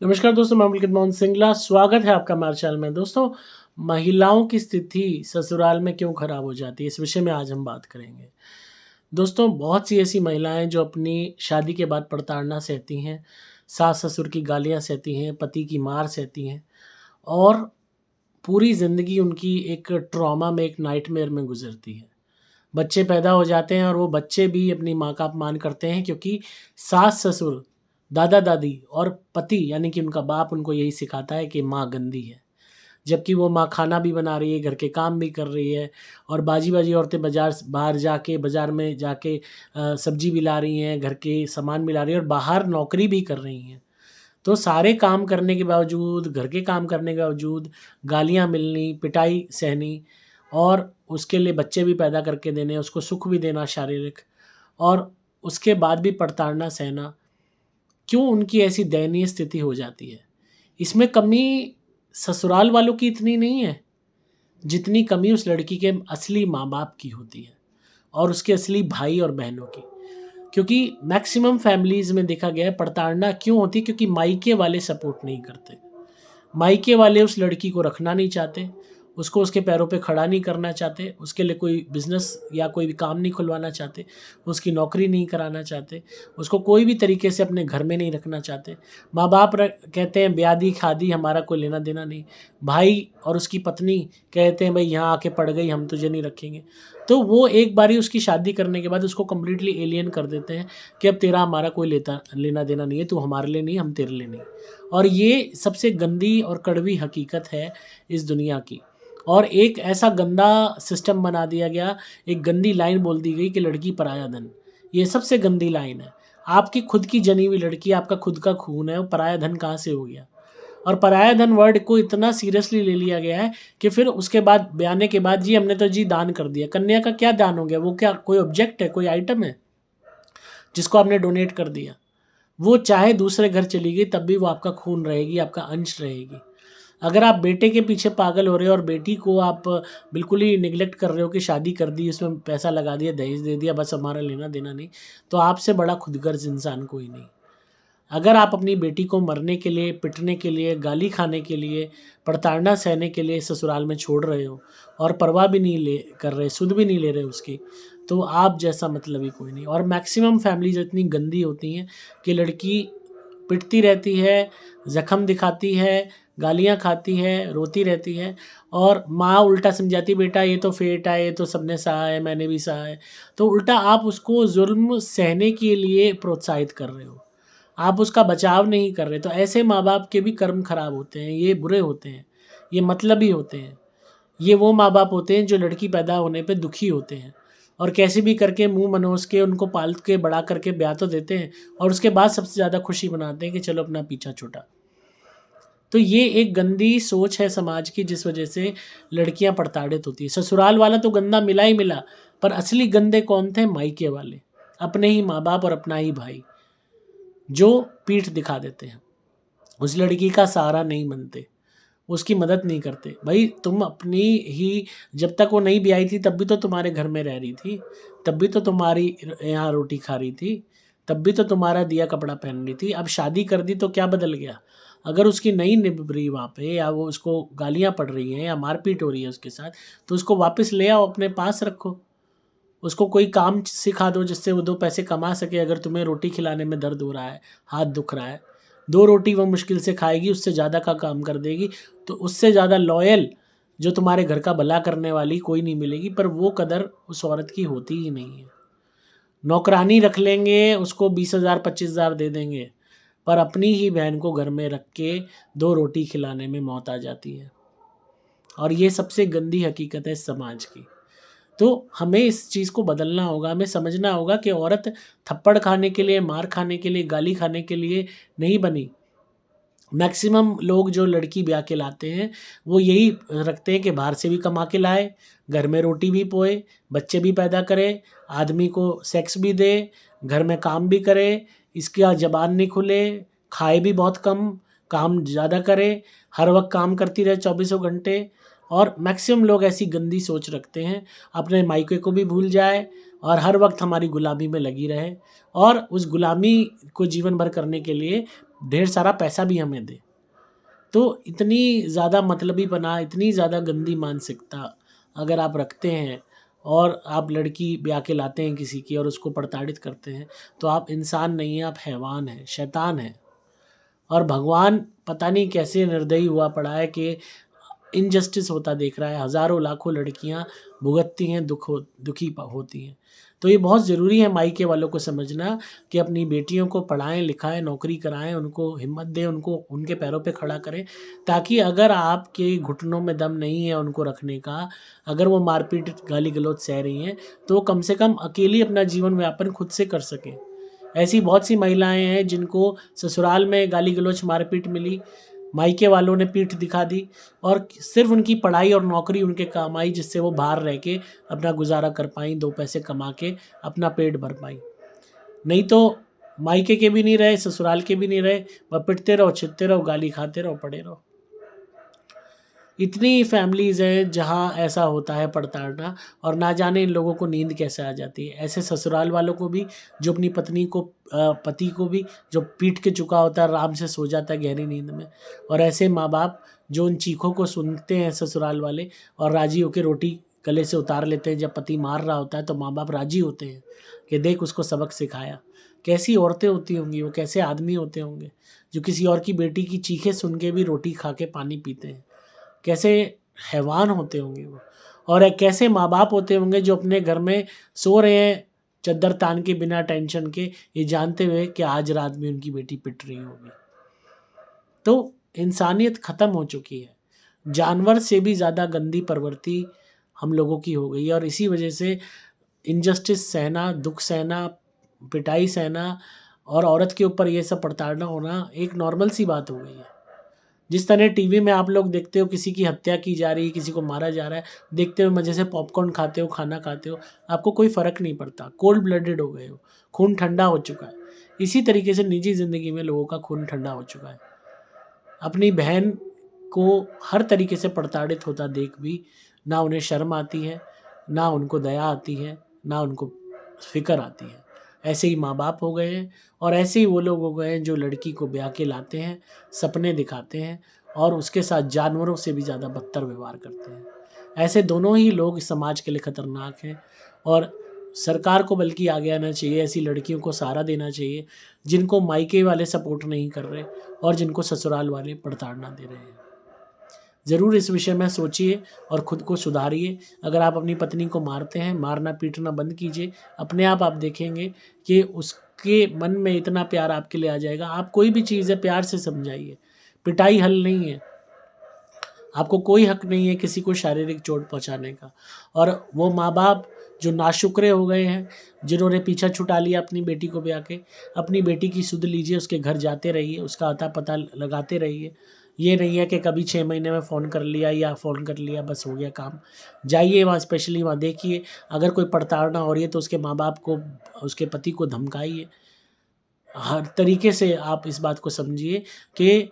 नमस्कार दोस्तों, मैं पुलकित मोहन सिंगला। स्वागत है आपका हमारे चैनल में। दोस्तों, महिलाओं की स्थिति ससुराल में क्यों खराब हो जाती है, इस विषय में आज हम बात करेंगे। दोस्तों, बहुत सी ऐसी महिलाएं जो अपनी शादी के बाद प्रताड़ना सहती हैं, सास ससुर की गालियां सहती हैं, पति की मार सहती हैं और पूरी ज़िंदगी उनकी एक ट्रॉमा में, एक नाइटमेयर में गुजरती है। बच्चे पैदा हो जाते हैं और वो बच्चे भी अपनी माँ का अपमान करते हैं, क्योंकि सास-ससुर, दादा-दादी और पति यानी कि उनका बाप उनको यही सिखाता है कि माँ गंदी है। जबकि वो माँ खाना भी बना रही है, घर के काम भी कर रही है और बाजी-बाजी औरतें बाज़ार में जाके सब्ज़ी भी ला रही हैं, घर के सामान भी ला रही हैं और बाहर नौकरी भी कर रही हैं। तो सारे काम करने के बावजूद, घर के काम करने के बावजूद गालियाँ मिलनी, पिटाई सहनी और उसके लिए बच्चे भी पैदा करके देने, उसको सुख भी देना शारीरिक, और उसके बाद भी प्रताड़ना सहना। क्यों उनकी ऐसी दयनीय स्थिति हो जाती है? इसमें कमी ससुराल वालों की इतनी नहीं है, जितनी कमी उस लड़की के असली माँ-बाप की होती है और उसके असली भाई और बहनों की। क्योंकि मैक्सिमम फैमिलीज़ में देखा गया है प्रताड़ना क्यों होती है, क्योंकि मायके वाले सपोर्ट नहीं करते। मायके वाले उस लड़की को रखना नहीं चाहते, उसको उसके पैरों पे खड़ा नहीं करना चाहते, उसके लिए कोई बिज़नेस या कोई भी काम नहीं खुलवाना चाहते, उसकी नौकरी नहीं कराना चाहते, उसको कोई भी तरीके से अपने घर में नहीं रखना चाहते। माँ-बाप कहते हैं ब्यादी-खादी हमारा कोई लेना-देना नहीं। भाई और उसकी पत्नी कहते हैं भई यहाँ आके पड़ गई, हम तुझे नहीं रखेंगे। तो वो एक बारी उसकी शादी करने के बाद उसको कंप्लीटली एलियन कर देते हैं कि अब तेरा हमारा कोई लेना-देना नहीं है, तू हमारे लिए नहीं, हम तेरे लिए नहीं। और ये सबसे गंदी और कड़वी हकीकत है इस दुनिया की। और एक ऐसा गंदा सिस्टम बना दिया गया, एक गंदी लाइन बोल दी गई कि लड़की पराया धन। ये सबसे गंदी लाइन है। आपकी खुद की जनी हुई लड़की, आपका खुद का खून है, वो पराया धन कहाँ से हो गया? और पराया धन वर्ड को इतना सीरियसली ले लिया गया है कि फिर उसके बाद ब्याने के बाद जी हमने तो जी दान कर दिया। कन्या का क्या दान हो गया? वो क्या कोई ऑब्जेक्ट है, कोई आइटम है जिसको आपने डोनेट कर दिया? वो चाहे दूसरे घर चली गई तब भी वो आपका खून रहेगी, आपका अंश रहेगी। अगर आप बेटे के पीछे पागल हो रहे हो और बेटी को आप बिल्कुल ही निग्लेक्ट कर रहे हो कि शादी कर दी, उसमें पैसा लगा दिया, दहेज दे दिया, बस हमारा लेना देना नहीं, तो आपसे बड़ा खुदगर्ज इंसान कोई नहीं। अगर आप अपनी बेटी को मरने के लिए, पिटने के लिए, गाली खाने के लिए, प्रताड़ना सहने के लिए ससुराल में छोड़ रहे हो और परवाह भी नहीं कर रहे, सुध भी नहीं ले रहे उसकी, तो आप जैसा मतलबी कोई नहीं। और मैक्सिमम फैमिलीज़ इतनी गंदी होती हैं कि लड़की पिटती रहती है, ज़ख्म दिखाती है, गालियाँ खाती है, रोती रहती है और माँ उल्टा समझाती, बेटा ये तो फेट है, ये तो सबने सहा है, मैंने भी सहा है। तो उल्टा आप उसको ज़ुल्म सहने के लिए प्रोत्साहित कर रहे हो। आप उसका बचाव नहीं कर रहे। तो ऐसे माँ-बाप के भी कर्म खराब होते हैं, ये बुरे होते हैं, ये मतलबी होते हैं। ये वो माँ-बाप होते हैं जो लड़की पैदा होने पे दुखी होते हैं और कैसे भी करके मुँह मनोस के उनको पाल के बड़ा करके ब्याह तो देते हैं और उसके बाद सबसे ज़्यादा खुशी मनाते हैं कि चलो अपना पीछा छूटा। तो ये एक गंदी सोच है समाज की, जिस वजह से लड़कियां प्रताड़ित होती है। ससुराल वाला तो गंदा मिला ही मिला, पर असली गंदे कौन थे? मायके वाले, अपने ही माँ बाप और अपना ही भाई, जो पीठ दिखा देते हैं, उस लड़की का सहारा नहीं बनते, उसकी मदद नहीं करते। भाई तुम अपनी ही, जब तक वो नहीं ब्याही थी तब भी तो तुम्हारे घर में रह रही थी, तब भी तो तुम्हारी यहाँ रोटी खा रही थी, तब भी तो तुम्हारा दिया कपड़ा पहन रही थी। अब शादी कर दी तो क्या बदल गया? अगर उसकी नहीं निभ रही वहाँ पे, या वो उसको गालियाँ पड़ रही हैं या मारपीट हो रही है उसके साथ, तो उसको वापस ले आओ, अपने पास रखो। उसको कोई काम सिखा दो जिससे वो 2 पैसे कमा सके। अगर तुम्हें रोटी खिलाने में दर्द हो रहा है, हाथ दुख रहा है, 2 रोटी वो मुश्किल से खाएगी, उससे ज़्यादा का काम कर देगी, तो उससे ज़्यादा लॉयल जो तुम्हारे घर का भला करने वाली कोई नहीं मिलेगी। पर वो कदर उस औरत की होती ही नहीं है। नौकरानी रख लेंगे, उसको 20,000 25,000 दे देंगे, पर अपनी ही बहन को घर में रख के 2 रोटी खिलाने में मौत आ जाती है। और ये सबसे गंदी हकीकत है समाज की। तो हमें इस चीज़ को बदलना होगा, हमें समझना होगा कि औरत थप्पड़ खाने के लिए, मार खाने के लिए, गाली खाने के लिए नहीं बनी। मैक्सिमम लोग जो लड़की ब्याह के लाते हैं, वो यही रखते हैं कि बाहर से भी कमा के लाए, घर में रोटी भी पोए, बच्चे भी पैदा करे, आदमी को सेक्स भी दे, घर में काम भी करे, इसका ज़बान नहीं खुले, खाए भी बहुत कम, काम ज़्यादा करे, हर वक्त काम करती रहे चौबीसों घंटे। और मैक्सिमम लोग ऐसी गंदी सोच रखते हैं, अपने मायके को भी भूल जाए और हर वक्त हमारी गुलामी में लगी रहे और उस गुलामी को जीवन भर करने के लिए ढेर सारा पैसा भी हमें दे। तो इतनी ज़्यादा मतलबीपना, इतनी ज़्यादा गंदी मानसिकता अगर आप रखते हैं और आप लड़की ब्याह के लाते हैं किसी की और उसको प्रताड़ित करते हैं, तो आप इंसान नहीं हैं, आप हैवान हैं, शैतान हैं। और भगवान पता नहीं कैसे निर्दयी हुआ पड़ा है कि इनजस्टिस होता देख रहा है। हज़ारों लाखों लड़कियां भुगतती हैं, दुखी होती हैं। तो ये बहुत ज़रूरी है मायके वालों को समझना कि अपनी बेटियों को पढ़ाएं, लिखाएं, नौकरी कराएं, उनको हिम्मत दें, उनको उनके पैरों पे खड़ा करें, ताकि अगर आपके घुटनों में दम नहीं है उनको रखने का, अगर वो मारपीट गाली गलौज सह रही हैं, तो कम से कम अकेली अपना जीवन व्यापन खुद से कर सकें। ऐसी बहुत सी महिलाएं हैं जिनको ससुराल में गाली गलौज मारपीट मिली, मायके वालों ने पीठ दिखा दी और सिर्फ उनकी पढ़ाई और नौकरी उनके काम आई, जिससे वो बाहर रह के अपना गुजारा कर पाई, 2 पैसे कमा के अपना पेट भर पाई। नहीं तो मायके के भी नहीं रहे, ससुराल के भी नहीं रहे, वह पिटते रहो, छिदते रहो, गाली खाते रहो, पड़े रहो। इतनी फैमिलीज़ हैं जहाँ ऐसा होता है प्रताड़ना, और ना जाने इन लोगों को नींद कैसे आ जाती है। ऐसे ससुराल वालों को भी, जो अपनी पत्नी को पति को भी जो पीट के चुका होता है, आराम से सो जाता है गहरी नींद में। और ऐसे माँ बाप जो उन चीखों को सुनते हैं ससुराल वाले और राजी होकर रोटी गले से उतार लेते हैं। जब पति मार रहा होता है तो माँ बाप राजी होते हैं कि देख उसको सबक सिखाया। कैसी औरतें होती होंगी वो, कैसे आदमी होते होंगे जो किसी और की बेटी की चीखें सुन के भी रोटी खा के पानी पीते हैं। कैसे हैवान होते होंगे वो, और कैसे माँ बाप होते होंगे जो अपने घर में सो रहे हैं चद्दर तान के, बिना टेंशन के, ये जानते हुए कि आज रात में उनकी बेटी पिट रही होगी। तो इंसानियत ख़त्म हो चुकी है, जानवर से भी ज़्यादा गंदी प्रवृत्ति हम लोगों की हो गई है। और इसी वजह से इनजस्टिस सहना, दुख सहना, पिटाई सहना और औरत के ऊपर ये सब प्रताड़ना होना एक नॉर्मल सी बात हो गई है। जिस तरह टीवी में आप लोग देखते हो किसी की हत्या की जा रही है, किसी को मारा जा रहा है, देखते हुए मज़े से पॉपकॉर्न खाते हो, खाना खाते हो, आपको कोई फ़र्क नहीं पड़ता, कोल्ड ब्लडेड हो गए हो, खून ठंडा हो चुका है। इसी तरीके से निजी ज़िंदगी में लोगों का खून ठंडा हो चुका है। अपनी बहन को हर तरीके से प्रताड़ित होता देख भी ना उन्हें शर्म आती है, ना उनको दया आती है, ना उनको फ़िक्र आती है। ऐसे ही माँ बाप हो गए हैं, और ऐसे ही वो लोग हो गए हैं जो लड़की को ब्याह के लाते हैं, सपने दिखाते हैं और उसके साथ जानवरों से भी ज़्यादा बदतर व्यवहार करते हैं। ऐसे दोनों ही लोग समाज के लिए ख़तरनाक हैं, और सरकार को बल्कि आगे आना चाहिए, ऐसी लड़कियों को सहारा देना चाहिए जिनको मायके वाले सपोर्ट नहीं कर रहे और जिनको ससुराल वाले प्रताड़ना दे रहे हैं। ज़रूर इस विषय में सोचिए और ख़ुद को सुधारिए। अगर आप अपनी पत्नी को मारते हैं, मारना पीटना बंद कीजिए। अपने आप देखेंगे कि उसके मन में इतना प्यार आपके लिए आ जाएगा। आप कोई भी चीज़ है प्यार से समझाइए, पिटाई हल नहीं है। आपको कोई हक नहीं है किसी को शारीरिक चोट पहुंचाने का। और वो माँ बाप जो नाशुक्रे हो गए हैं, जिन्होंने पीछा छुटा लिया अपनी बेटी को ब्याह के, अपनी बेटी की सुध लीजिए, उसके घर जाते रहिए, उसका अता पता लगाते रहिए। ये नहीं है कि कभी 6 महीने में फ़ोन कर लिया या फ़ोन कर लिया बस हो गया काम। जाइए वहाँ, स्पेशली वहाँ देखिए। अगर कोई प्रताड़ना हो रही है तो उसके माँ बाप को, उसके पति को धमकाइए। हर तरीके से आप इस बात को समझिए कि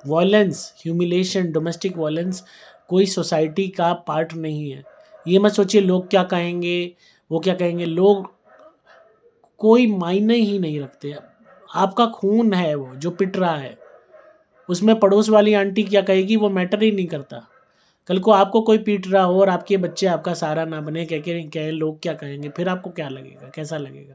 वॉयलेंस, ह्यूमिलेशन, डोमेस्टिक वॉयलेंस कोई सोसाइटी का पार्ट नहीं है। ये मत सोचिए लोग क्या कहेंगे, वो क्या कहेंगे। लोग कोई मायने ही नहीं रखते। आपका खून है वो जो पिट रहा है, उसमें पड़ोस वाली आंटी क्या कहेगी वो मैटर ही नहीं करता। कल को आपको कोई पीट रहा हो और आपके बच्चे आपका सहारा ना बने, कहें लोग क्या कहेंगे, फिर आपको क्या लगेगा, कैसा लगेगा।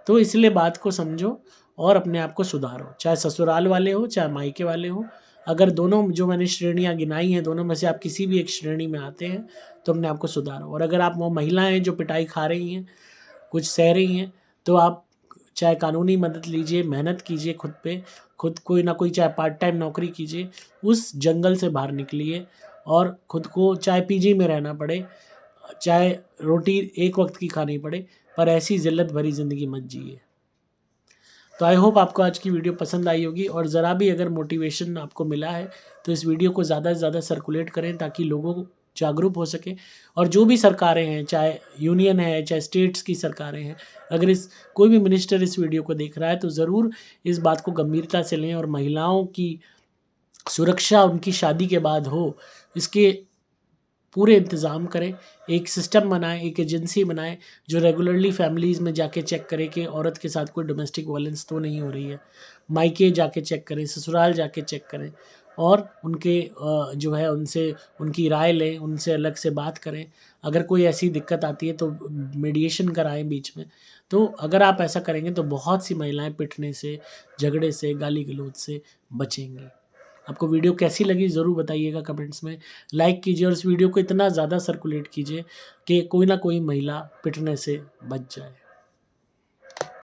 तो इसलिए बात को समझो और अपने आप को सुधारो, चाहे ससुराल वाले हो चाहे मायके वाले हो। अगर दोनों जो मैंने श्रेणियाँ गिनाई हैं, दोनों में से आप किसी भी एक श्रेणी में आते हैं तो अपने आप को सुधारो। और अगर आप वो महिलाएं हैं जो पिटाई खा रही हैं, कुछ सह रही हैं, तो आप चाहे कानूनी मदद लीजिए, मेहनत कीजिए खुद पे, खुद कोई ना कोई चाहे पार्ट टाइम नौकरी कीजिए, उस जंगल से बाहर निकलिए और खुद को चाहे पीजी में रहना पड़े, चाहे रोटी एक वक्त की खानी पड़े, पर ऐसी ज़िल्लत भरी ज़िंदगी मत जिए। तो आई होप आपको आज की वीडियो पसंद आई होगी, और ज़रा भी अगर मोटिवेशन आपको मिला है तो इस वीडियो को ज़्यादा से ज़्यादा सर्कुलेट करें ताकि लोगों को जागरूक हो सके। और जो भी सरकारें हैं, चाहे यूनियन है चाहे स्टेट्स की सरकारें हैं, अगर कोई भी मिनिस्टर इस वीडियो को देख रहा है तो ज़रूर इस बात को गंभीरता से लें और महिलाओं की सुरक्षा उनकी शादी के बाद हो, इसके पूरे इंतज़ाम करें। एक सिस्टम बनाएं, एक एजेंसी बनाएं जो रेगुलरली फैमिलीज़ में जाके चेक करे कि औरत के साथ कोई डोमेस्टिक वायलेंस तो नहीं हो रही है। मायके जाके चेक करें, ससुराल जाके चेक करें और उनके जो है उनसे उनकी राय लें, उनसे अलग से बात करें। अगर कोई ऐसी दिक्कत आती है तो मीडिएशन कराएँ बीच में। तो अगर आप ऐसा करेंगे तो बहुत सी महिलाएँ पिटने से, झगड़े से, गाली-गलौज से बचेंगी। आपको वीडियो कैसी लगी ज़रूर बताइएगा कमेंट्स में। लाइक कीजिए और इस वीडियो को इतना ज़्यादा सर्कुलेट कीजिए कि कोई ना कोई महिला पिटने से बच जाए।